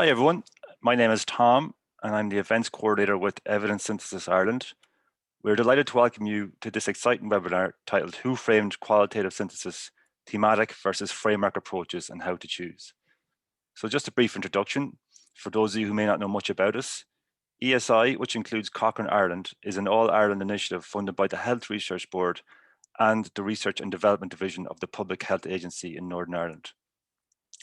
Hi everyone, my name is Tom and I'm the events coordinator with Evidence Synthesis Ireland. We're delighted to welcome you to this exciting webinar titled Who Framed Qualitative Synthesis, Thematic versus Framework Approaches and How to Choose. So just a brief introduction for those of you who may not know much about us. ESI, which includes Cochrane Ireland, is an all-Ireland initiative funded by the Health Research Board and the Research and Development Division of the Public Health Agency in Northern Ireland.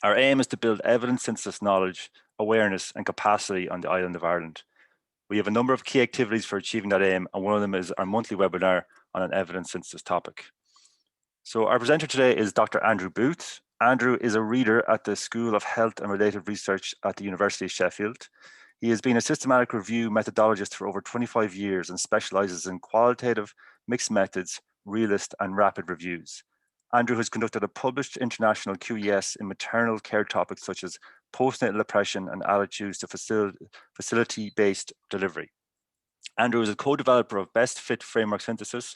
Our aim is to build evidence synthesis knowledge, awareness and capacity on the island of Ireland. We have a number of key activities for achieving that aim, and one of them is our monthly webinar on an evidence synthesis topic. So our presenter today is Dr. Andrew Booth. Andrew is a reader at the School of Health and Related Research at the University of Sheffield. He has been a systematic review methodologist for over 25 years and specializes in qualitative, mixed methods, realist and rapid reviews. Andrew has conducted a published international QES in maternal care topics such as postnatal depression and attitudes to facility-based delivery. Andrew is a co-developer of Best Fit Framework Synthesis,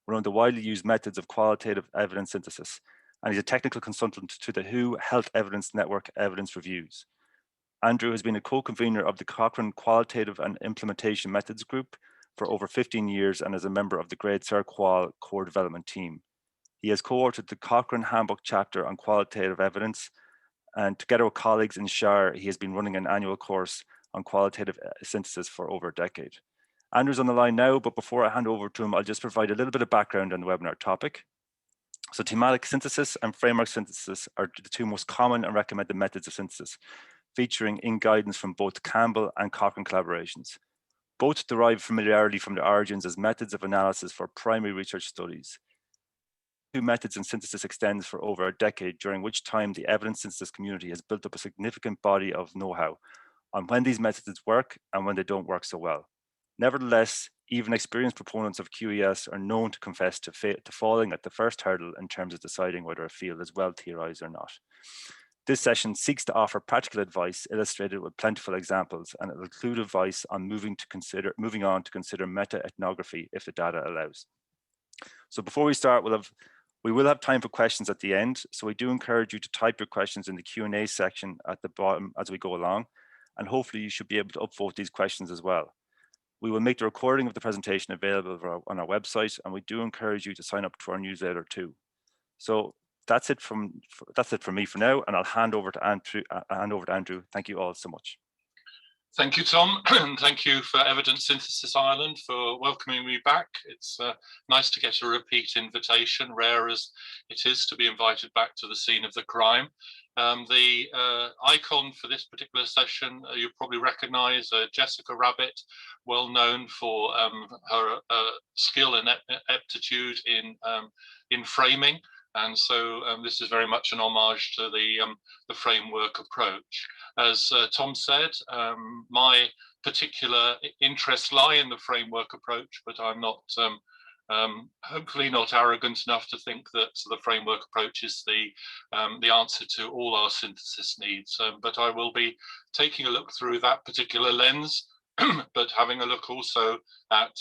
one of the widely used methods of qualitative evidence synthesis, and he's a technical consultant to the WHO Health Evidence Network Evidence Reviews. Andrew has been a co-convener of the Cochrane Qualitative and Implementation Methods Group for over 15 years and is a member of the Grade Sir Qual core development team. He has co-authored the Cochrane Handbook chapter on qualitative evidence, and together with colleagues in Shire, he has been running an annual course on qualitative synthesis for over a decade. Andrew's on the line now, but before I hand over to him, I'll just provide a little bit of background on the webinar topic. So thematic synthesis and framework synthesis are the two most common and recommended methods of synthesis, featuring in guidance from both Campbell and Cochrane collaborations. Both derive familiarity from their origins as methods of analysis for primary research studies. Two methods in synthesis extends for over a decade, during which time the evidence synthesis community has built up a significant body of know-how on when these methods work and when they don't work so well. Nevertheless, even experienced proponents of QES are known to confess to falling at the first hurdle in terms of deciding whether a field is well theorized or not. This session seeks to offer practical advice illustrated with plentiful examples, and it will include advice on moving on to consider meta-ethnography if the data allows. So before we start, we will have time for questions at the end, so we do encourage you to type your questions in the Q&A section at the bottom as we go along, and hopefully you should be able to upvote these questions as well. We will make the recording of the presentation available on our website, and we do encourage you to sign up to our newsletter too. So that's it from me for now, and I'll hand over to Andrew. Thank you all so much. Thank you, Tom, and thank you for Evidence Synthesis Ireland for welcoming me back. It's nice to get a repeat invitation, rare as it is to be invited back to the scene of the crime. The icon for this particular session, you probably recognise Jessica Rabbit, well known for her skill and aptitude in framing. And so this is very much an homage to the framework approach. As Tom said, my particular interests lie in the framework approach, but I'm not, hopefully not arrogant enough to think that the framework approach is the answer to all our synthesis needs. But I will be taking a look through that particular lens, but having a look also at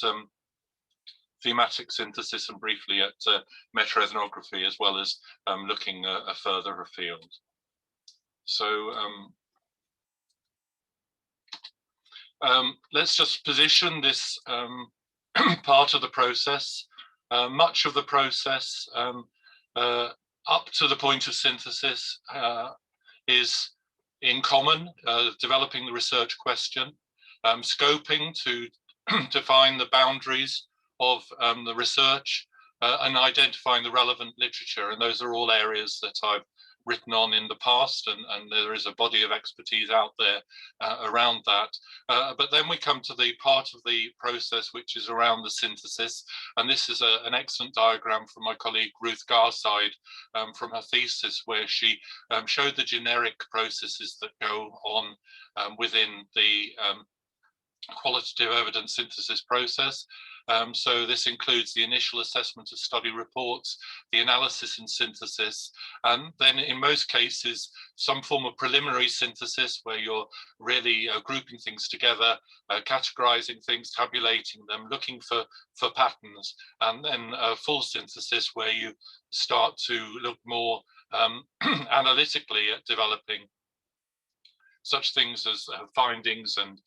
thematic synthesis and briefly at meta-ethnography, as well as looking further afield. So let's just position this part of the process. Much of the process up to the point of synthesis is in common, developing the research question, scoping to define the boundaries of the research and identifying the relevant literature. And those are all areas that I've written on in the past, and there is a body of expertise out there around that. But then we come to the part of the process which is around the synthesis, and this is an excellent diagram from my colleague Ruth Garside from her thesis, where she showed the generic processes that go on within the qualitative evidence synthesis process. So this includes the initial assessment of study reports, the analysis and synthesis, and then in most cases, some form of preliminary synthesis where you're really grouping things together, categorizing things, tabulating them, looking for patterns, and then full synthesis where you start to look more analytically at developing such things as findings and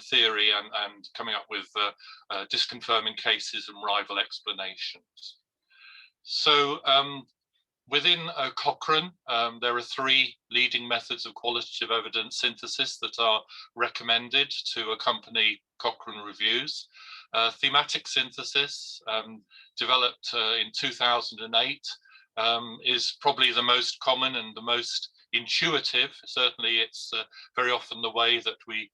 theory, and coming up with disconfirming cases and rival explanations. So within Cochrane, there are 3 leading methods of qualitative evidence synthesis that are recommended to accompany Cochrane reviews. Thematic synthesis, developed in 2008, is probably the most common and the most intuitive. Certainly, it's very often the way that we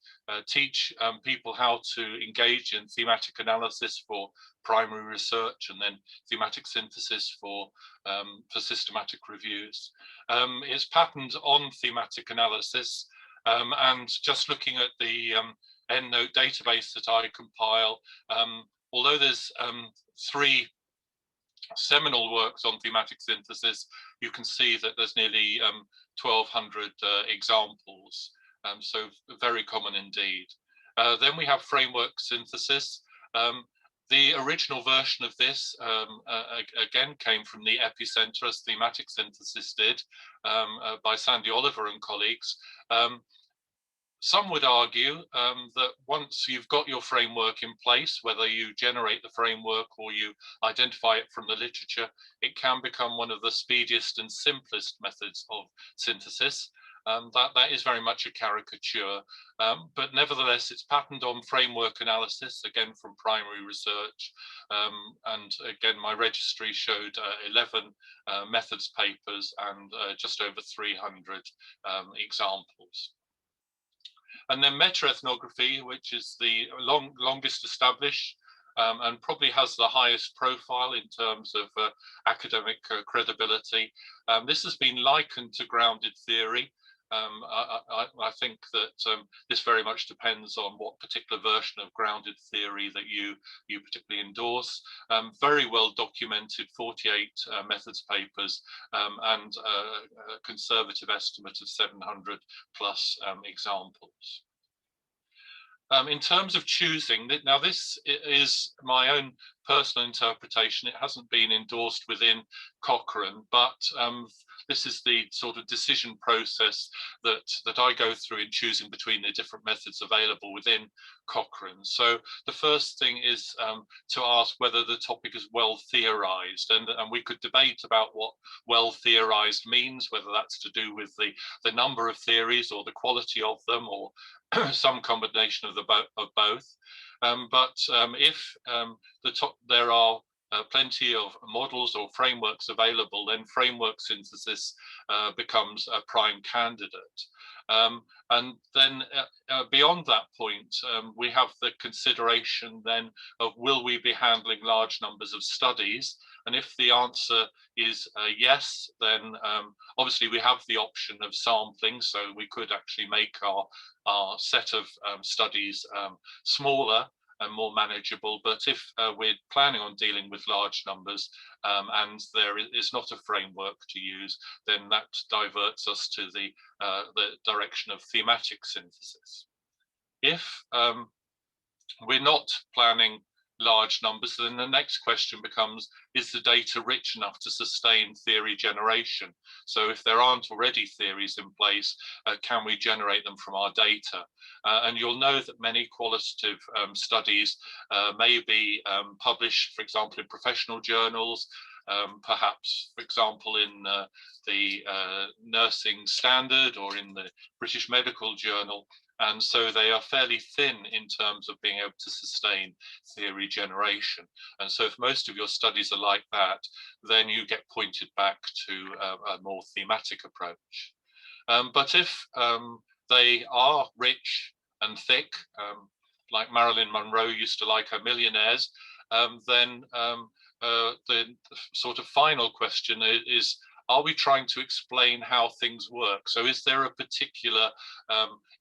teach people how to engage in thematic analysis for primary research, and then thematic synthesis for systematic reviews. It's patterned on thematic analysis, and just looking at the EndNote database that I compile, although there's 3 seminal works on thematic synthesis, you can see that there's nearly 1,200 examples, so very common indeed. Then we have framework synthesis. The original version of this, again, came from the epicenter, as thematic synthesis did, by Sandy Oliver and colleagues. Some would argue that once you've got your framework in place, whether you generate the framework or you identify it from the literature, it can become one of the speediest and simplest methods of synthesis. That is very much a caricature, but nevertheless, it's patterned on framework analysis, again from primary research. And again, my registry showed 11 methods papers and just over 300 examples. And then meta-ethnography, which is the longest established and probably has the highest profile in terms of academic credibility. This has been likened to grounded theory. I think that this very much depends on what particular version of grounded theory that you particularly endorse. Very well documented, 48 methods papers, and a conservative estimate of 700 plus examples. In terms of choosing, now this is my own personal interpretation. It hasn't been endorsed within Cochrane, but this is the sort of decision process that I go through in choosing between the different methods available within Cochrane. So the first thing is to ask whether the topic is well theorized, and we could debate about what well theorized means, whether that's to do with the number of theories or the quality of them, or some combination of both. But if there are plenty of models or frameworks available, then framework synthesis becomes a prime candidate. And then beyond that point, we have the consideration then of, will we be handling large numbers of studies? And if the answer is yes, then obviously we have the option of sampling, so we could actually make our set of studies smaller and more manageable. But if we're planning on dealing with large numbers and there is not a framework to use, then that diverts us to the direction of thematic synthesis. If we're not planning large numbers, then the next question becomes, is the data rich enough to sustain theory generation? So if there aren't already theories in place, can we generate them from our data? And you'll know that many qualitative studies may be published, for example, in professional journals, perhaps, for example, in the Nursing Standard or in the British Medical Journal. And so they are fairly thin in terms of being able to sustain theory generation. And so if most of your studies are like that, then you get pointed back to a more thematic approach. But if they are rich and thick, like Marilyn Monroe used to like her millionaires, then the sort of final question is, are we trying to explain how things work? So is there a particular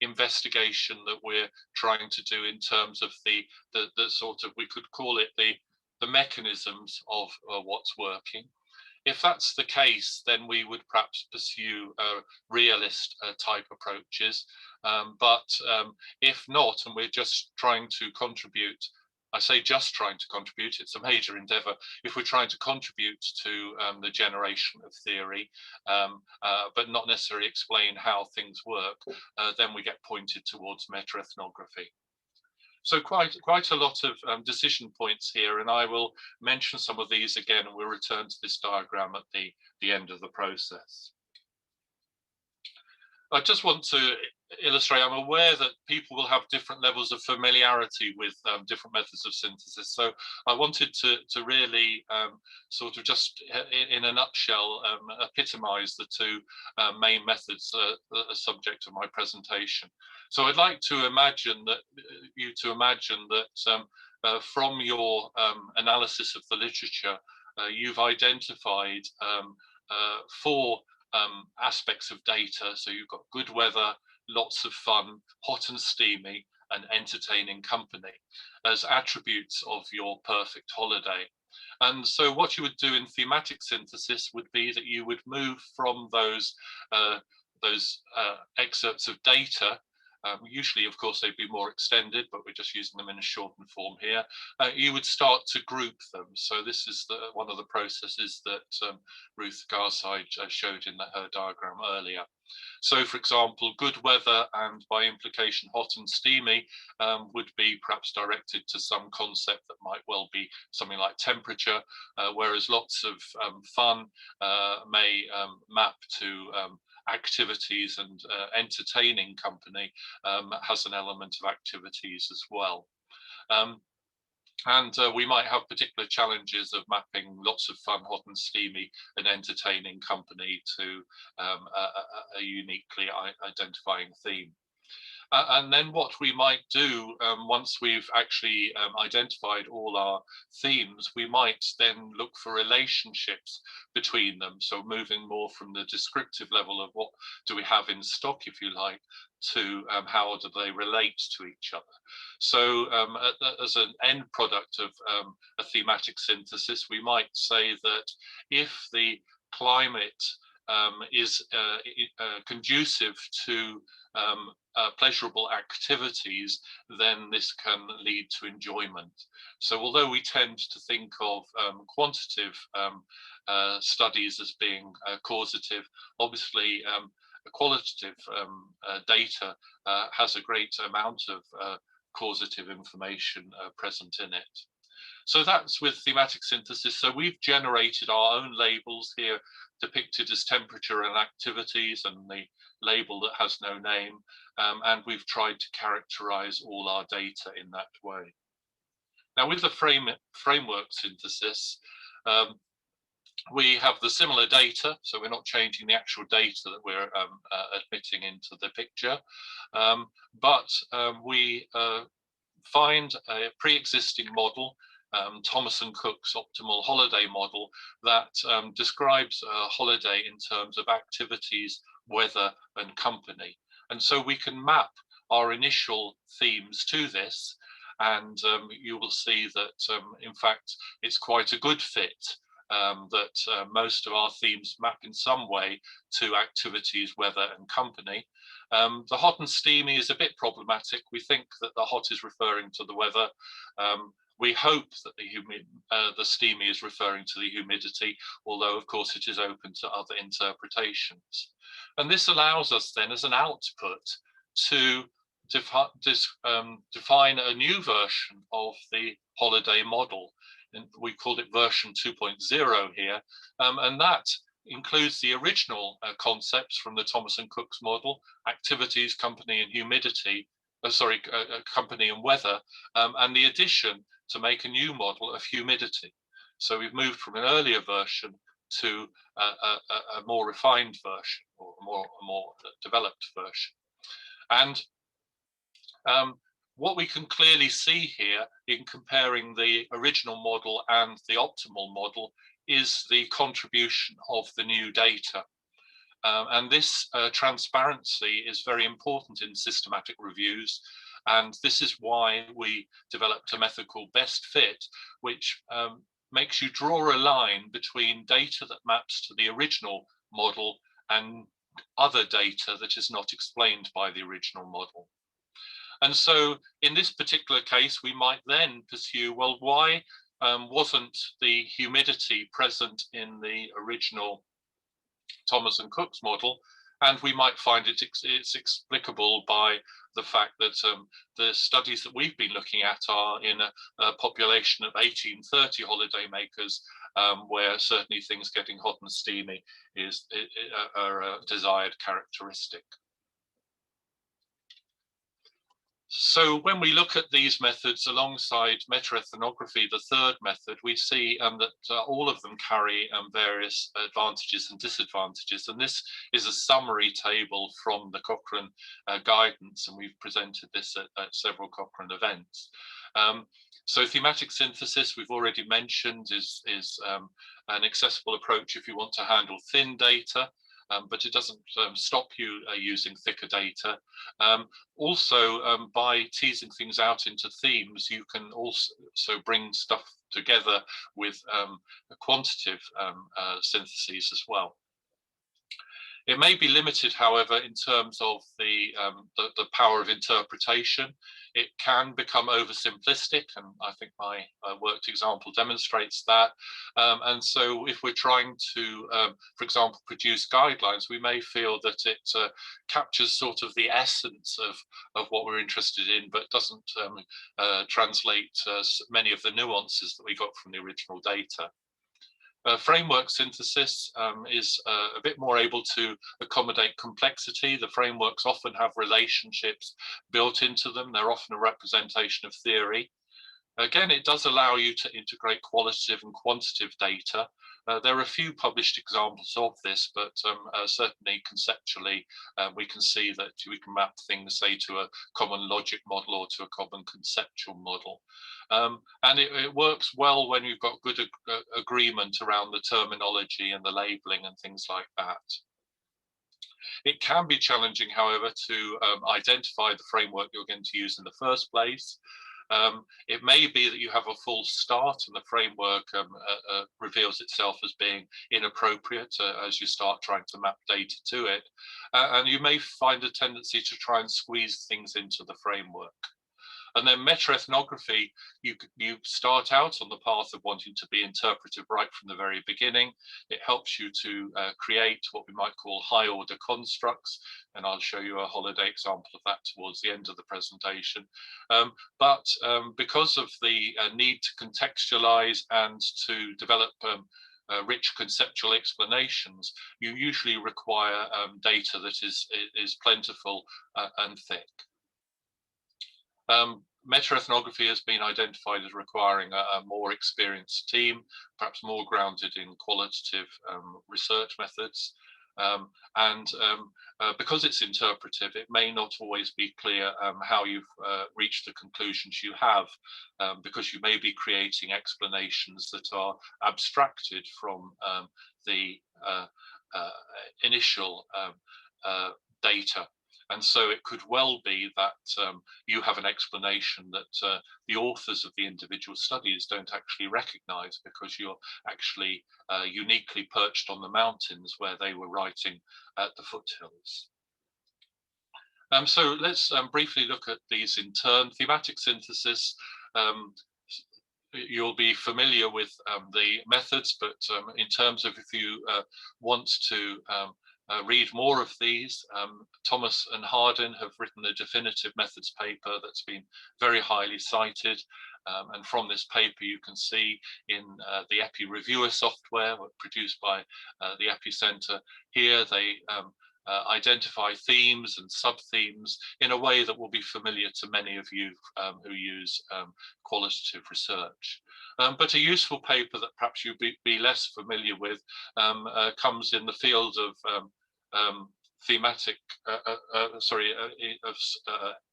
investigation that we're trying to do in terms of the sort of, we could call it the mechanisms of what's working? If that's the case, then we would perhaps pursue realist type approaches. But if not, and we're just trying to contribute I say just trying to contribute, it's a major endeavor. If we're trying to contribute to the generation of theory, but not necessarily explain how things work, then we get pointed towards meta-ethnography. So quite a lot of decision points here, and I will mention some of these again, and we'll return to this diagram at the end of the process. I just want to illustrate, I'm aware that people will have different levels of familiarity with different methods of synthesis. So I wanted to really sort of just in a nutshell epitomize the two main methods that are subject of my presentation. So I'd like to imagine that from your analysis of the literature, you've identified four aspects of data. So you've got good weather, lots of fun, hot and steamy, and entertaining company as attributes of your perfect holiday. And so what you would do in thematic synthesis would be that you would move from those excerpts of data. Usually, of course, they'd be more extended, but we're just using them in a shortened form here. You would start to group them. So this is one of the processes that Ruth Garside showed in her diagram earlier. So, for example, good weather and by implication hot and steamy would be perhaps directed to some concept that might well be something like temperature, whereas lots of fun may map to activities, and entertaining company has an element of activities as well. And we might have particular challenges of mapping lots of fun, hot and steamy, and entertaining company to a uniquely identifying theme. And then what we might do once we've actually identified all our themes, we might then look for relationships between them. So moving more from the descriptive level of what do we have in stock, if you like, to how do they relate to each other. So as an end product of a thematic synthesis, we might say that if the climate is conducive to pleasurable activities, then this can lead to enjoyment. So although we tend to think of quantitative studies as being causative, obviously qualitative data has a great amount of causative information present in it. So that's with thematic synthesis. So we've generated our own labels here depicted as temperature and activities, and the label that has no name. And we've tried to characterize all our data in that way. Now with the framework synthesis, we have the similar data, so we're not changing the actual data that we're admitting into the picture, but we find a pre-existing model, Thomas and Cook's optimal holiday model, that describes a holiday in terms of activities, weather, and company. And so we can map our initial themes to this, and you will see that, in fact, it's quite a good fit, that most of our themes map in some way to activities, weather, and company. The hot and steamy is a bit problematic. We think that the hot is referring to the weather. We hope that the steamy is referring to the humidity, although of course it is open to other interpretations. And this allows us then as an output to define a new version of the holiday model. And we called it version 2.0 here, and that includes the original concepts from the Thomas and Cook's model, activities, company, and humidity, company and weather, and the addition to make a new model of humidity. So we've moved from an earlier version to a more refined version, or a more developed version. And what we can clearly see here in comparing the original model and the optimal model is the contribution of the new data. And this transparency is very important in systematic reviews. And this is why we developed a method called best fit, which makes you draw a line between data that maps to the original model and other data that is not explained by the original model. And so in this particular case, we might then pursue, well, why wasn't the humidity present in the original Thomas and Cook's model? And we might find it's explicable by the fact that the studies that we've been looking at are in a population of 1830 holidaymakers, where certainly things getting hot and steamy are a desired characteristic. So when we look at these methods alongside meta-ethnography, the third method, we see that all of them carry various advantages and disadvantages. And this is a summary table from the Cochrane guidance, and we've presented this at several Cochrane events. So thematic synthesis, we've already mentioned, is an accessible approach if you want to handle thin data. But it doesn't stop you using thicker data. Also, by teasing things out into themes, you can also bring stuff together with quantitative syntheses as well. It may be limited, however, in terms of the power of interpretation. It can become oversimplistic, and I think my worked example demonstrates that. And so if we're trying to, for example, produce guidelines, we may feel that it captures sort of the essence of what we're interested in, but doesn't translate many of the nuances that we got from the original data. Framework synthesis is a bit more able to accommodate complexity. The frameworks often have relationships built into them. They're often a representation of theory. Again, it does allow you to integrate qualitative and quantitative data. There are a few published examples of this, but certainly conceptually, we can see that we can map things, say, to a common logic model or to a common conceptual model. And it works well when you've got good agreement around the terminology and the labeling and things like that. It can be challenging, however, to identify the framework you're going to use in the first place. It may be that you have a false start and the framework reveals itself as being inappropriate as you start trying to map data to it. And you may find a tendency to try and squeeze things into the framework. And then meta-ethnography, you start out on the path of wanting to be interpretive right from the very beginning. It helps you to create what we might call high order constructs. And I'll show you a holiday example of that towards the end of the presentation. But because of the need to contextualize and to develop rich conceptual explanations, you usually require data that is plentiful and thick. Meta-ethnography has been identified as requiring a more experienced team, perhaps more grounded in qualitative research methods. Because it's interpretive, it may not always be clear how you've reached the conclusions you have, because you may be creating explanations that are abstracted from the initial data. And so it could well be that you have an explanation that the authors of the individual studies don't actually recognize, because you're actually uniquely perched on the mountains where they were writing at the foothills. So let's briefly look at these in turn. Thematic synthesis, you'll be familiar with the methods, but in terms of if you want to read more of these, Thomas and Hardin have written a definitive methods paper that's been very highly cited. And from this paper, you can see in the Epi Reviewer software produced by the Epi Center, here they identify themes and sub-themes in a way that will be familiar to many of you who use qualitative research. But a useful paper that perhaps you'd be less familiar with comes in the field of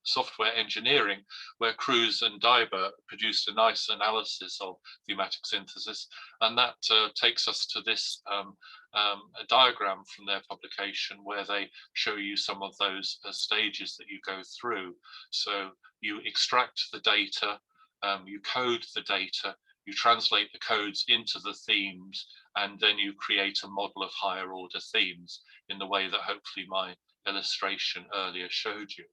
software engineering, where Cruz and Daiber produced a nice analysis of thematic synthesis, and that takes us to this a diagram from their publication where they show you some of those stages that you go through. So you extract the data, you code the data, you translate the codes into the themes, and then you create a model of higher order themes in the way that hopefully my illustration earlier showed you.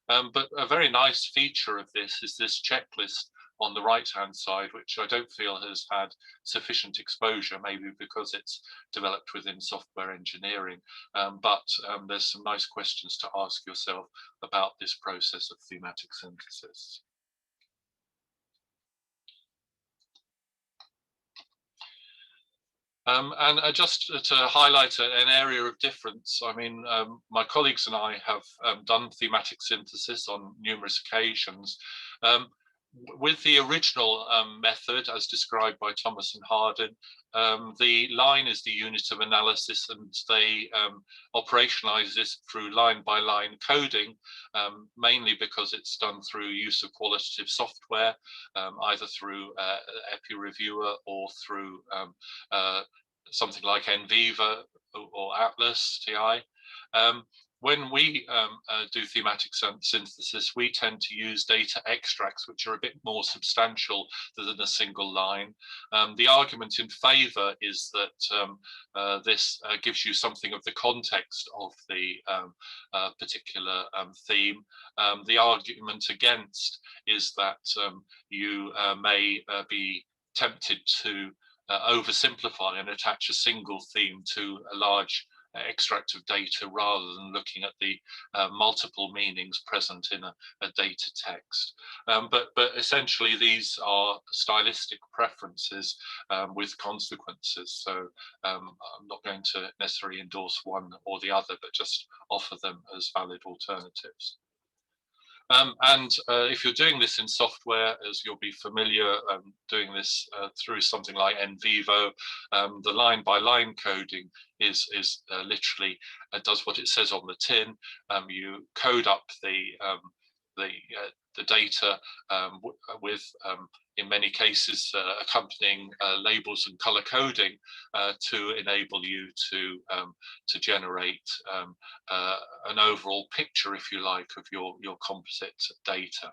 But a very nice feature of this is this checklist on the right-hand side, which I don't feel has had sufficient exposure, maybe because it's developed within software engineering. But there's some nice questions to ask yourself about this process of thematic synthesis. And just to highlight an area of difference, I mean, my colleagues and I have done thematic synthesis on numerous occasions. With the original method, as described by Thomas and Hardin, the line is the unit of analysis, and they operationalize this through line-by-line coding, mainly because it's done through use of qualitative software, either through Epi Reviewer or through something like NViva or Atlas TI. When we do thematic synthesis, we tend to use data extracts, which are a bit more substantial than a single line. The argument in favor is that this gives you something of the context of the particular theme. The argument against is that you may be tempted to oversimplify and attach a single theme to a large extract of data rather than looking at the multiple meanings present in a data text. But essentially these are stylistic preferences with consequences. So I'm not going to necessarily endorse one or the other, but just offer them as valid alternatives. If you're doing this in software, as you'll be familiar doing this through something like NVivo, the line-by-line coding is literally does what it says on the tin. You code up the data with, in many cases, accompanying labels and color coding to enable you to generate an overall picture, if you like, of your composite data.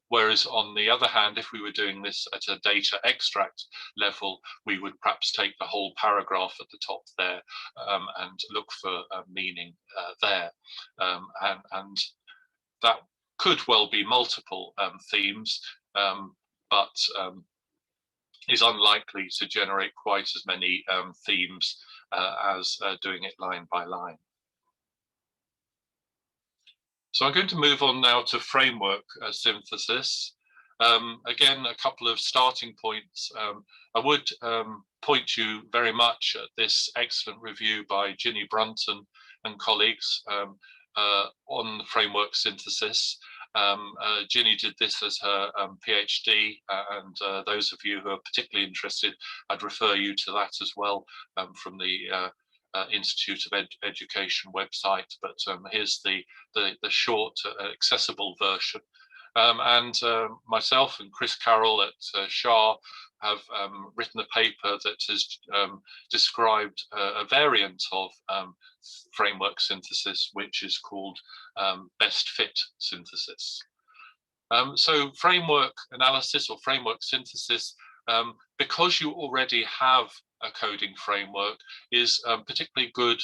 Whereas on the other hand, if we were doing this at a data extract level, we would perhaps take the whole paragraph at the top there and look for meaning there. And that could well be multiple themes, but is unlikely to generate quite as many themes as doing it line by line. So I'm going to move on now to framework synthesis. Again, a couple of starting points. I would point you very much at this excellent review by Ginny Brunton and colleagues on the framework synthesis. Ginny did this as her PhD, and those of you who are particularly interested, I'd refer you to that as well from the Institute of Education website. But here's the short, accessible version. And myself and Chris Carroll at SHAR have written a paper that has described a variant of framework synthesis, which is called best fit synthesis. So framework analysis or framework synthesis, because you already have a coding framework, is particularly good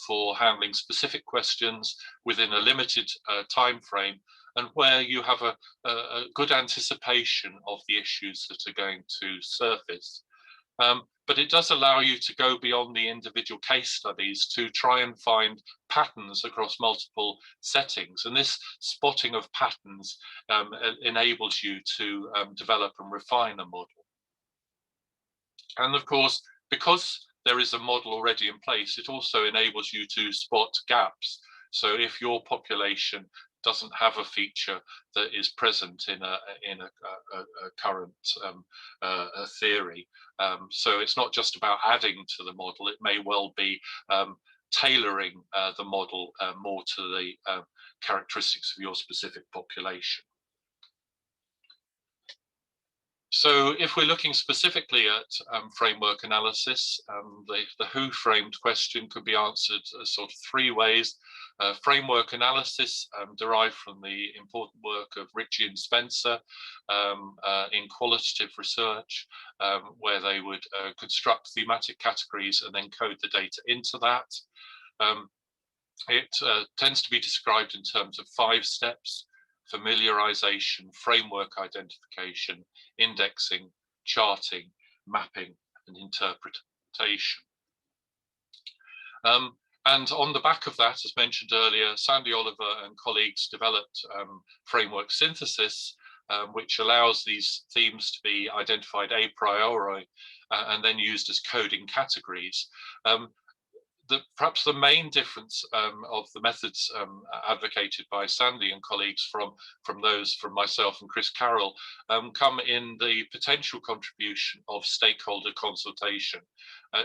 for handling specific questions within a limited time frame, and where you have a good anticipation of the issues that are going to surface. But it does allow you to go beyond the individual case studies to try and find patterns across multiple settings. And this spotting of patterns enables you to develop and refine a model. And of course, because there is a model already in place, it also enables you to spot gaps. So if your population doesn't have a feature that is present in a current theory. So it's not just about adding to the model, it may well be tailoring the model more to the characteristics of your specific population. So if we're looking specifically at framework analysis, the who framed question could be answered sort of three ways. Framework analysis derived from the important work of Ritchie and Spencer in qualitative research, where they would construct thematic categories and then code the data into that. It tends to be described in terms of 5 steps: familiarization, framework identification, indexing, charting, mapping, and interpretation. And on the back of that, as mentioned earlier, Sandy Oliver and colleagues developed framework synthesis, which allows these themes to be identified a priori and then used as coding categories. Perhaps the main difference of the methods advocated by Sandy and colleagues from those from myself and Chris Carroll come in the potential contribution of stakeholder consultation.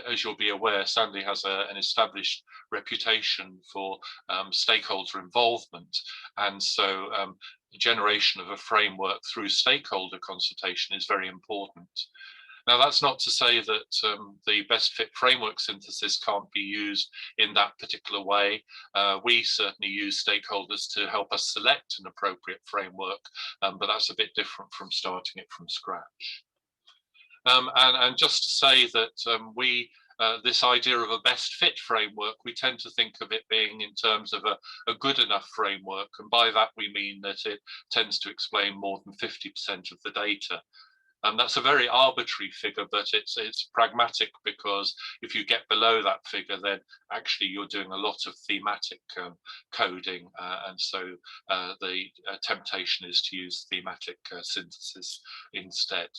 As you'll be aware, Sandy has an established reputation for stakeholder involvement, and so the generation of a framework through stakeholder consultation is very important. Now, that's not to say that the best fit framework synthesis can't be used in that particular way. We certainly use stakeholders to help us select an appropriate framework, but that's a bit different from starting it from scratch. And just to say that this idea of a best fit framework, we tend to think of it being in terms of a good enough framework. And by that, we mean that it tends to explain more than 50% of the data. And that's a very arbitrary figure, but it's pragmatic, because if you get below that figure, then actually you're doing a lot of thematic coding. And so the temptation is to use thematic synthesis instead.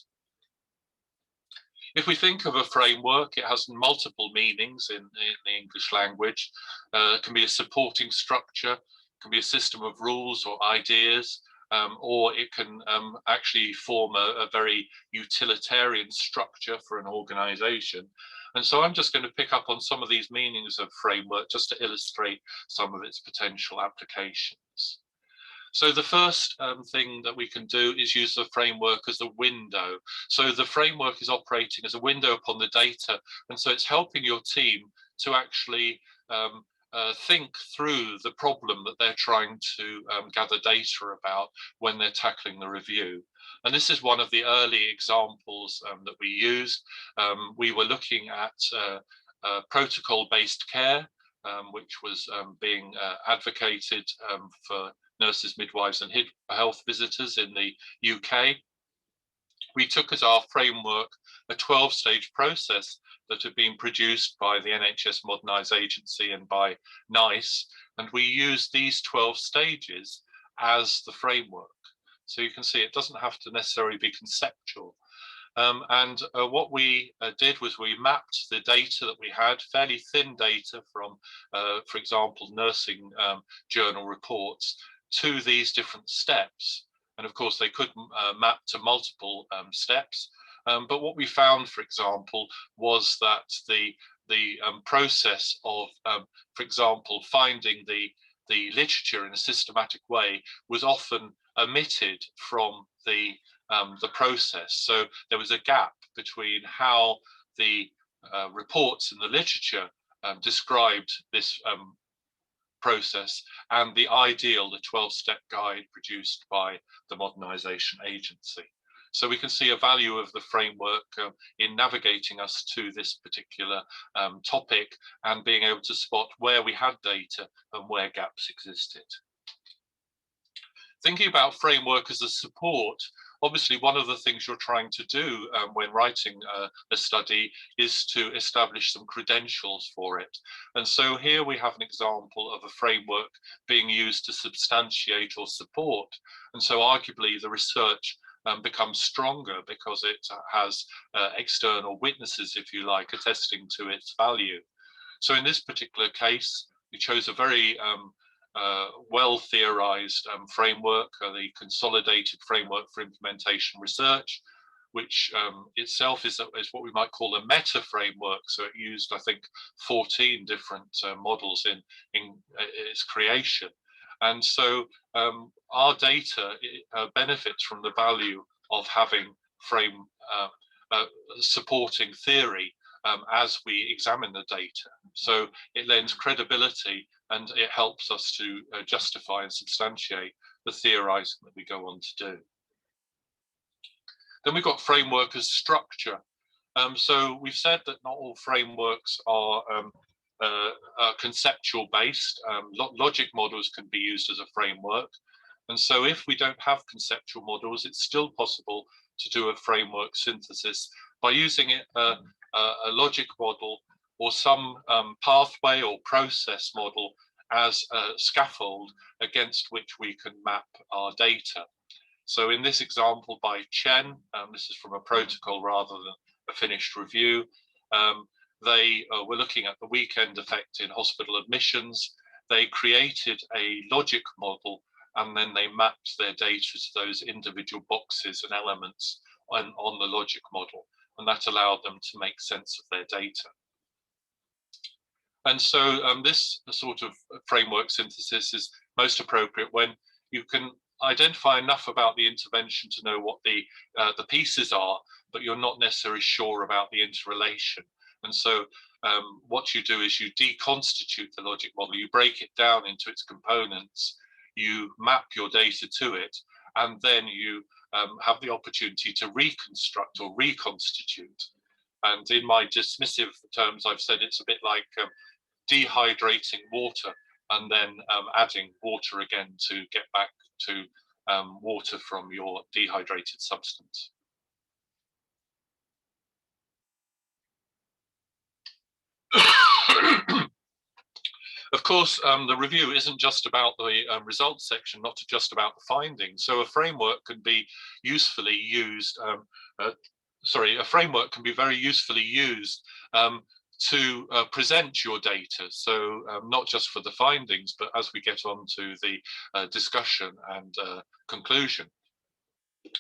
If we think of a framework, it has multiple meanings in the English language. It can be a supporting structure, it can be a system of rules or ideas, or it can actually form a very utilitarian structure for an organization. And so I'm just going to pick up on some of these meanings of framework just to illustrate some of its potential applications. So the first thing that we can do is use the framework as a window. So the framework is operating as a window upon the data, and so it's helping your team to actually think through the problem that they're trying to gather data about when they're tackling the review. And this is one of the early examples that we used. We were looking at protocol-based care, which was being advocated for nurses, midwives, and health visitors in the UK. We took as our framework a 12-stage process that had been produced by the NHS Modernised Agency and by NICE, and we used these 12 stages as the framework. So you can see it doesn't have to necessarily be conceptual. What we did was we mapped the data that we had, fairly thin data from, for example, nursing journal reports, to these different steps. And of course, they could map to multiple steps. But what we found, for example, was that the process of, for example, finding the literature in a systematic way was often omitted from the process. So there was a gap between how the reports in the literature described this process and the ideal, the 12-step guide produced by the Modernisation Agency. So we can see a value of the framework in navigating us to this particular topic and being able to spot where we had data and where gaps existed. Thinking about framework as a support, obviously one of the things you're trying to do when writing a study is to establish some credentials for it. And so here we have an example of a framework being used to substantiate or support. And so arguably the research becomes stronger because it has external witnesses, if you like, attesting to its value. So in this particular case, we chose a very well theorized framework, the Consolidated Framework for Implementation Research, which itself is what we might call a meta framework. So it used, I think, 14 different models in its creation. And so our data benefits from the value of having supporting theory as we examine the data. So it lends credibility and it helps us to justify and substantiate the theorizing that we go on to do. Then we've got framework as structure. So we've said that not all frameworks are are conceptual based. Logic models can be used as a framework. And so if we don't have conceptual models, it's still possible to do a framework synthesis by using a logic model or some pathway or process model as a scaffold against which we can map our data. So in this example by Chen, this is from a protocol rather than a finished review, they were looking at the weekend effect in hospital admissions. They created a logic model and then they mapped their data to those individual boxes and elements on the logic model. And that allowed them to make sense of their data. And so this sort of framework synthesis is most appropriate when you can identify enough about the intervention to know what the pieces are, but you're not necessarily sure about the interrelation. And so what you do is you deconstitute the logic model, you break it down into its components, you map your data to it, and then you have the opportunity to reconstruct or reconstitute. And in my dismissive terms, I've said it's a bit like dehydrating water and then adding water again to get back to water from your dehydrated substance. Of course, the review isn't just about the results section, not just about the findings. So a framework can be usefully used, a framework can be very usefully used to present your data. So not just for the findings, but as we get on to the discussion and conclusion.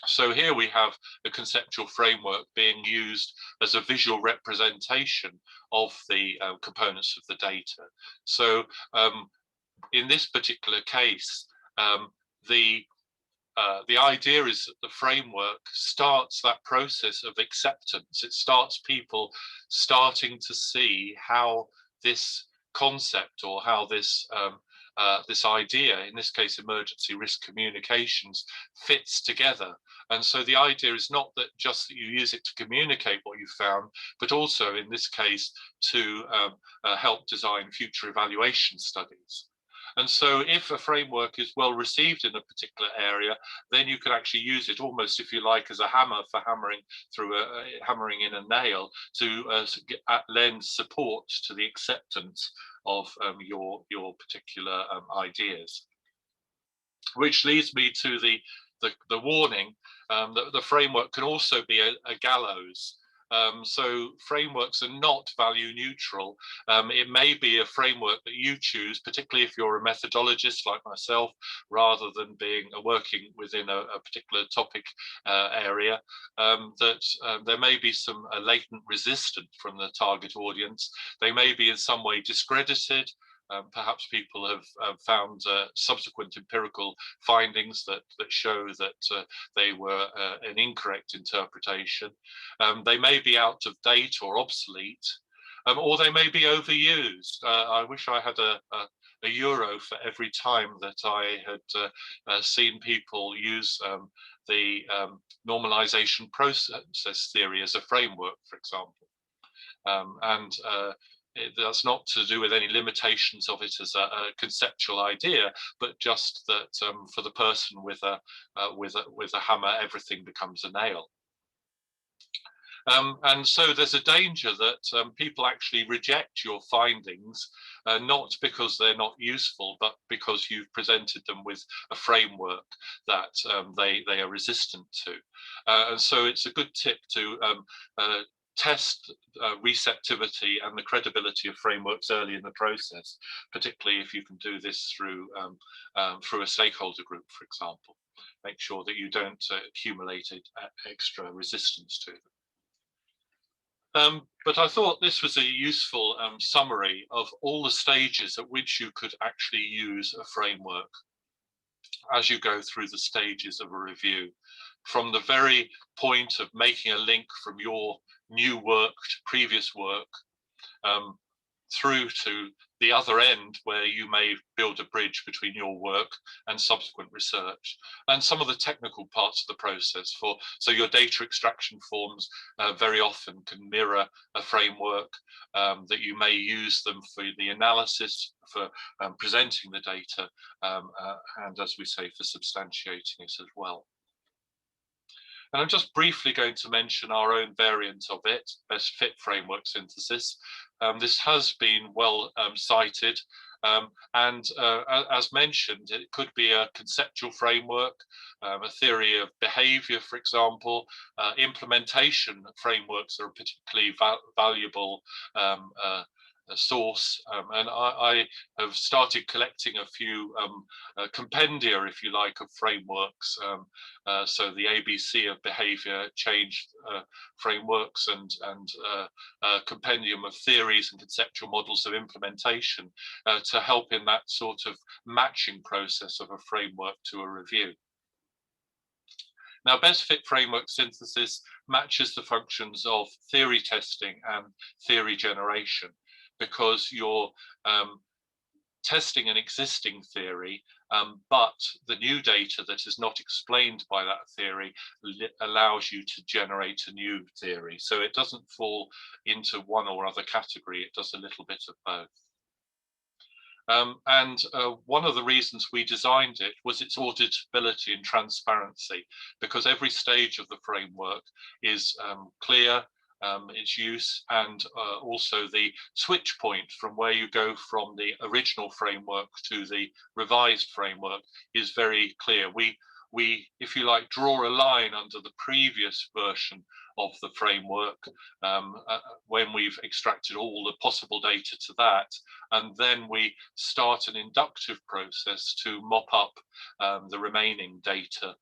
So here we have the conceptual framework being used as a visual representation of the components of the data. So in this particular case, the idea is that the framework starts that process of acceptance. It starts people starting to see how this concept or how this this idea, in this case emergency risk communications, fits together. And so the idea is not that just that you use it to communicate what you found, but also in this case to help design future evaluation studies. And so if a framework is well received in a particular area, then you can actually use it almost, if you like, as a hammer for hammering through hammering in a nail to lend support to the acceptance of your particular ideas. Which leads me to the warning that the framework can also be a gallows. So frameworks are not value neutral. It may be a framework that you choose, particularly if you're a methodologist like myself, rather than being working within a particular topic area, that there may be some latent resistance from the target audience. They may be in some way discredited. Perhaps people have found subsequent empirical findings that show that they were an incorrect interpretation. They may be out of date or obsolete, or they may be overused. I wish I had a euro for every time that I had seen people use the normalization process theory as a framework, for example. That's not to do with any limitations of it as a conceptual idea, but just that for the person with a hammer, everything becomes a nail. And so there's a danger that people actually reject your findings, not because they're not useful, but because you've presented them with a framework that they are resistant to. And so it's a good tip to test receptivity and the credibility of frameworks early in the process, particularly if you can do this through a stakeholder group, for example. Make sure that you don't accumulate extra resistance to them. But I thought this was a useful summary of all the stages at which you could actually use a framework as you go through the stages of a review, from the very point of making a link from your new work to previous work, through to the other end, where you may build a bridge between your work and subsequent research, and some of the technical parts of the process. So your data extraction forms very often can mirror a framework, that you may use them for the analysis, for presenting the data, and as we say, for substantiating it as well. And I'm just briefly going to mention our own variant of it, best fit framework synthesis. This has been well cited, and as mentioned, it could be a conceptual framework, a theory of behavior, for example. Implementation frameworks are a particularly valuable source, and I have started collecting a few compendia, if you like, of frameworks. So the ABC of behavior change frameworks, and compendium of theories and conceptual models of implementation, to help in that sort of matching process of a framework to a review. Now, best fit framework synthesis matches the functions of theory testing and theory generation, because you're testing an existing theory, but the new data that is not explained by that theory allows you to generate a new theory. So it doesn't fall into one or other category, it does a little bit of both. And one of the reasons we designed it was its auditability and transparency, because every stage of the framework is clear, its use, and also the switch point from where you go from the original framework to the revised framework is very clear. We, if you like, draw a line under the previous version of the framework when we've extracted all the possible data to that, and then we start an inductive process to mop up the remaining data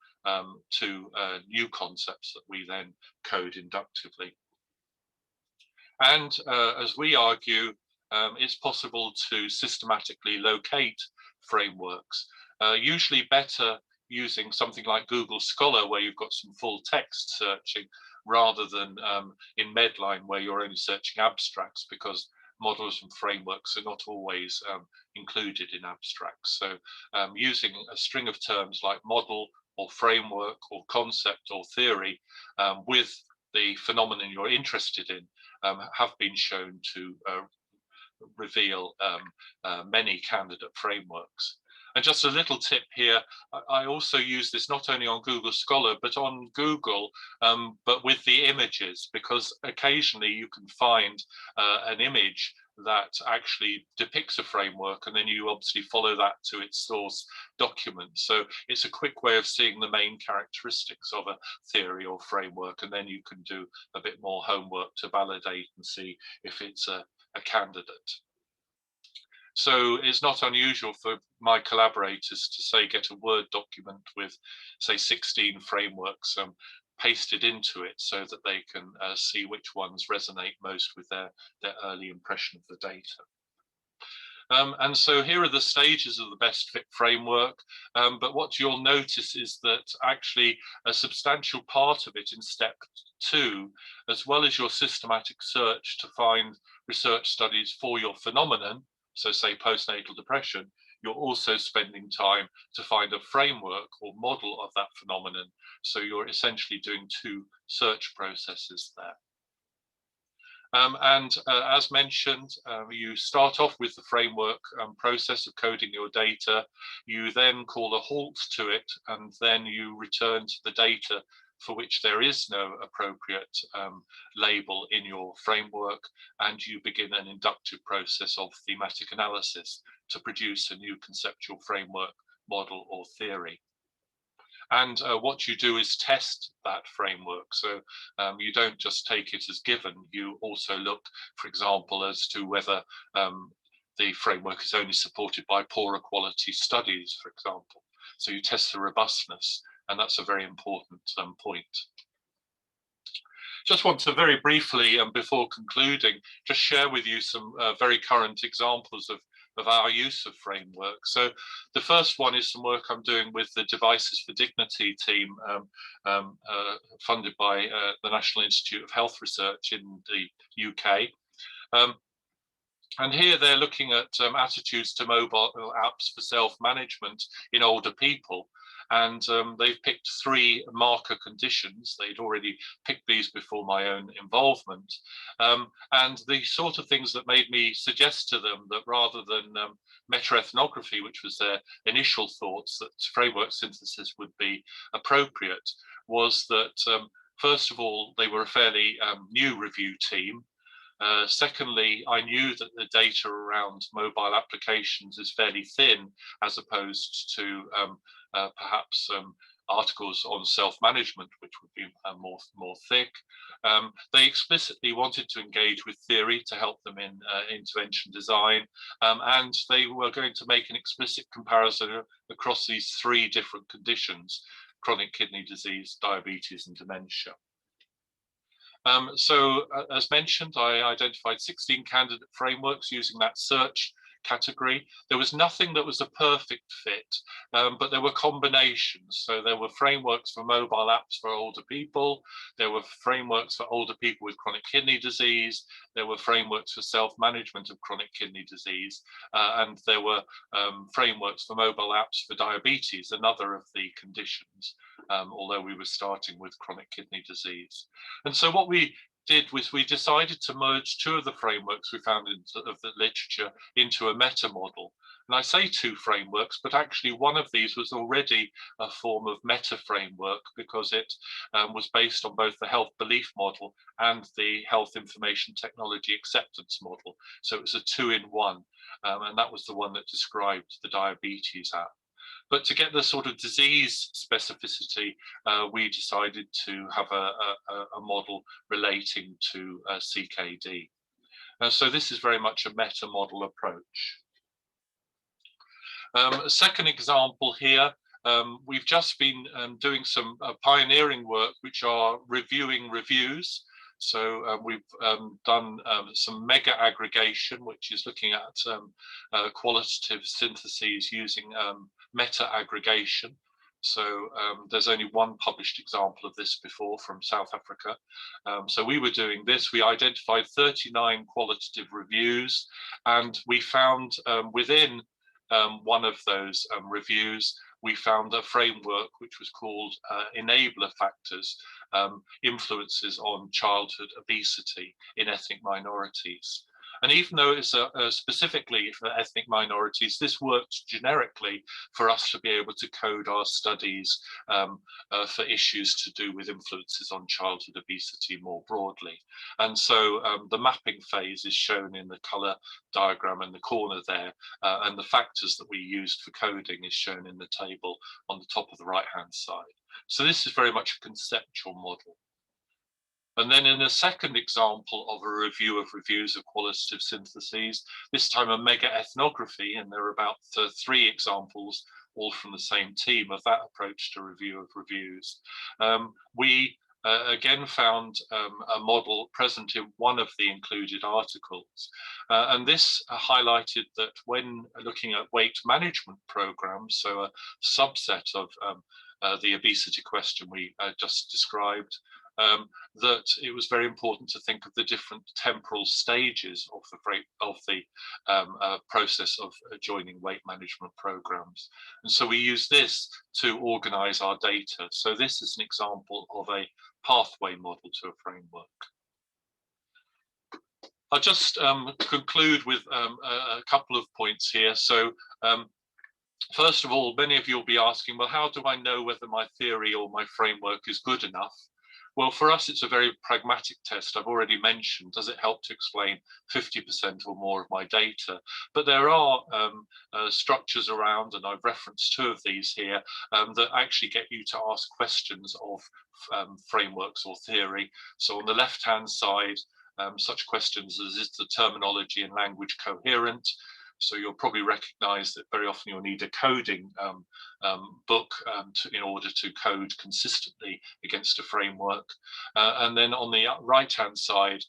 to new concepts that we then code inductively. And as we argue, it's possible to systematically locate frameworks, usually better using something like Google Scholar, where you've got some full text searching, rather than in Medline, where you're only searching abstracts, because models and frameworks are not always included in abstracts. So using a string of terms like model or framework or concept or theory with the phenomenon you're interested in have been shown to reveal many candidate frameworks. And just a little tip here, I also use this not only on Google Scholar, but on Google, but with the images, because occasionally you can find an image that actually depicts a framework, and then you obviously follow that to its source document. So it's a quick way of seeing the main characteristics of a theory or framework, and then you can do a bit more homework to validate and see if it's a candidate. So it's not unusual for my collaborators to say get a Word document with, say, 16 frameworks pasted into it, so that they can see which ones resonate most with their early impression of the data. And so here are the stages of the best fit framework, but what you'll notice is that actually a substantial part of it in step 2, as well as your systematic search to find research studies for your phenomenon, so say postnatal depression, you're also spending time to find a framework or model of that phenomenon. So you're essentially doing 2 search processes there. And as mentioned, you start off with the framework process of coding your data. You then call a halt to it, and then you return to the data for which there is no appropriate label in your framework, and you begin an inductive process of thematic analysis to produce a new conceptual framework, model, or theory. And what you do is test that framework. So you don't just take it as given, you also look, for example, as to whether the framework is only supported by poorer quality studies, for example. So you test the robustness, and that's a very important point. Just want to very briefly, before concluding, just share with you some very current examples of our use of framework. So the first one is some work I'm doing with the Devices for Dignity team, funded by the National Institute of Health Research in the UK. And here they're looking at attitudes to mobile apps for self-management in older people. And they've picked 3 marker conditions. They'd already picked these before my own involvement. And the sort of things that made me suggest to them that rather than meta-ethnography, which was their initial thoughts that framework synthesis would be appropriate, was that first of all, they were a fairly new review team. Secondly, I knew that the data around mobile applications is fairly thin as opposed to perhaps articles on self-management, which would be more thick. They explicitly wanted to engage with theory to help them in intervention design, and they were going to make an explicit comparison across these 3 different conditions: chronic kidney disease, diabetes, and dementia. So as mentioned, I identified 16 candidate frameworks using that search category. There was nothing that was a perfect fit, but there were combinations. So there were frameworks for mobile apps for older people. There were frameworks for older people with chronic kidney disease. There were frameworks for self-management of chronic kidney disease. And there were frameworks for mobile apps for diabetes, another of the conditions, although we were starting with chronic kidney disease. And so what we did was we decided to merge 2 of the frameworks we found of the literature into a meta model. And I say 2 frameworks, but actually one of these was already a form of meta framework because it was based on both the health belief model and the health information technology acceptance model. So it was a 2-in-1, and that was the one that described the diabetes app. But to get the sort of disease specificity, we decided to have a model relating to CKD. So this is very much a meta model approach. A second example here, we've just been doing some pioneering work, which are reviewing reviews. So we've done some mega aggregation, which is looking at qualitative syntheses using meta aggregation. So there's only one published example of this before from South Africa. So we were doing this. We identified 39 qualitative reviews, and we found within one of those reviews, we found a framework which was called enabler factors, influences on childhood obesity in ethnic minorities. And even though it's specifically for ethnic minorities, this worked generically for us to be able to code our studies for issues to do with influences on childhood obesity more broadly. And so the mapping phase is shown in the color diagram in the corner there, and the factors that we used for coding is shown in the table on the top of the right-hand side. So this is very much a conceptual model. And then in a second example of a review of reviews of qualitative syntheses, this time a meta-ethnography, and there are about 3 examples, all from the same team, of that approach to review of reviews. We again found a model present in one of the included articles. And this highlighted that when looking at weight management programs, so a subset of the obesity question we just described, that it was very important to think of the different temporal stages of the process of joining weight management programs. And so we use this to organize our data. So this is an example of a pathway model to a framework. I'll just conclude with a couple of points here. So first of all, many of you will be asking, well, how do I know whether my theory or my framework is good enough? Well, for us, it's a very pragmatic test. I've already mentioned, does it help to explain 50% or more of my data? But there are structures around, and I've referenced 2 of these here, that actually get you to ask questions of frameworks or theory. So on the left-hand side, such questions as, is the terminology and language coherent? So you'll probably recognize that very often you'll need a coding book in order to code consistently against a framework. And then on the right-hand side,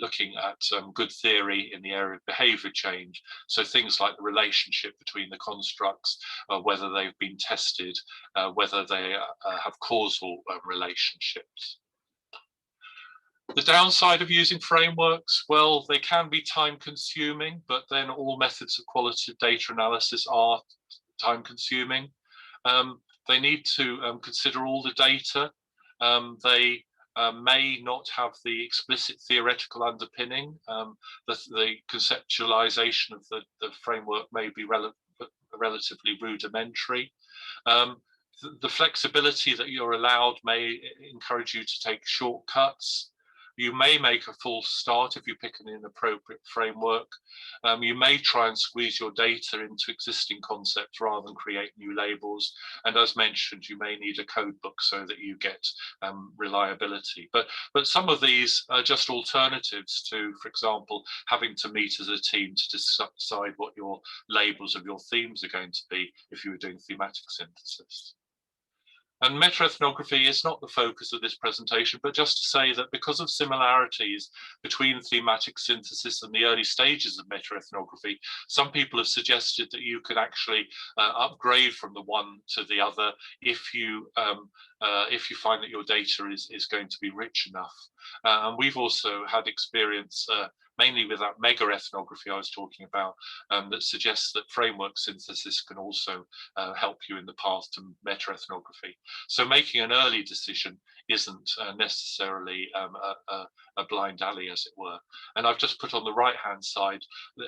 looking at good theory in the area of behavior change. So things like the relationship between the constructs, whether they've been tested, whether they have causal relationships. The downside of using frameworks, well, they can be time consuming, but then all methods of qualitative data analysis are time consuming. They need to consider all the data. They may not have the explicit theoretical underpinning. The conceptualization of the framework may be relatively rudimentary. The flexibility that you're allowed may encourage you to take shortcuts. You may make a false start if you pick an inappropriate framework. You may try and squeeze your data into existing concepts rather than create new labels. And as mentioned, you may need a code book so that you get reliability. But some of these are just alternatives to, for example, having to meet as a team to decide what your labels of your themes are going to be if you were doing thematic synthesis. And meta-ethnography is not the focus of this presentation, but just to say that because of similarities between thematic synthesis and the early stages of meta-ethnography, some people have suggested that you could actually upgrade from the one to the other if you find that your data is going to be rich enough. And we've also had experience mainly with that mega ethnography I was talking about, that suggests that framework synthesis can also help you in the path to meta-ethnography. So making an early decision isn't necessarily a blind alley, as it were. And I've just put on the right-hand side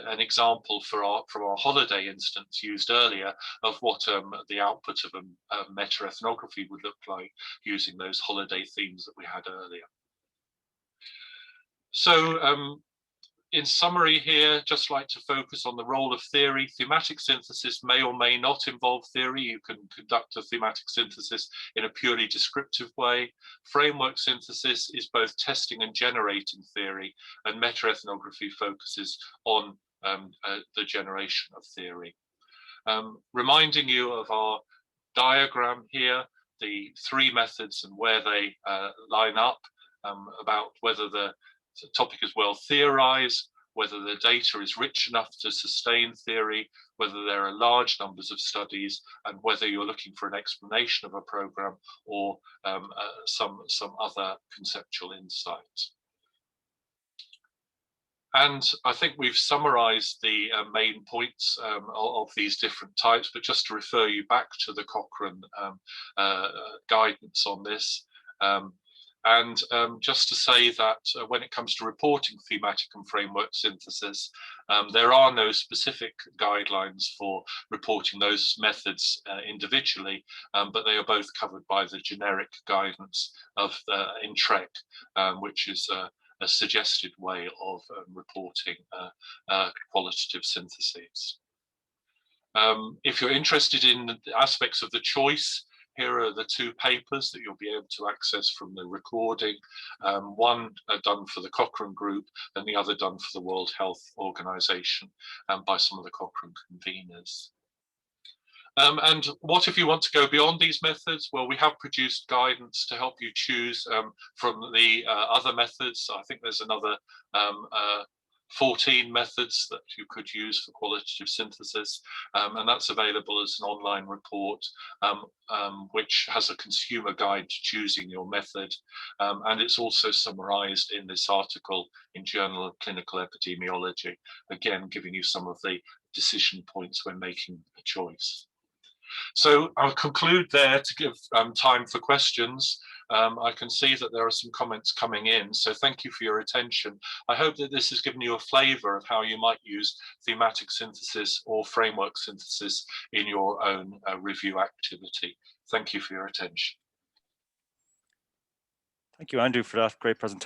an example from our holiday instance used earlier of what the output of a meta-ethnography would look like using those holiday themes that we had earlier. So in summary here, just like to focus on the role of theory. Thematic synthesis may or may not involve theory. You can conduct a thematic synthesis in a purely descriptive way. Framework synthesis is both testing and generating theory, and meta-ethnography focuses on the generation of theory. Reminding you of our diagram here, the three methods and where they line up, about whether the topic is well theorized, whether the data is rich enough to sustain theory, whether there are large numbers of studies, and whether you're looking for an explanation of a program or some other conceptual insight. And I think we've summarized the main points of these different types, but just to refer you back to the Cochrane guidance on this. And just to say that when it comes to reporting thematic and framework synthesis, there are no specific guidelines for reporting those methods individually, but they are both covered by the generic guidance of in TREC, which is a suggested way of reporting qualitative syntheses. If you're interested in the aspects of the choice, here are the two papers that you'll be able to access from the recording, one done for the Cochrane Group and the other done for the World Health Organization by some of the Cochrane conveners. And what if you want to go beyond these methods? Well, we have produced guidance to help you choose from the other methods. I think there's another 14 methods that you could use for qualitative synthesis, and that's available as an online report, which has a consumer guide to choosing your method, and it's also summarized in this article in Journal of Clinical Epidemiology, again giving you some of the decision points when making a choice. So I'll conclude there to give time for questions. I can see that there are some comments coming in, so thank you for your attention. I hope that this has given you a flavor of how you might use thematic synthesis or framework synthesis in your own review activity. Thank you for your attention. Thank you, Andrew, for that great presentation.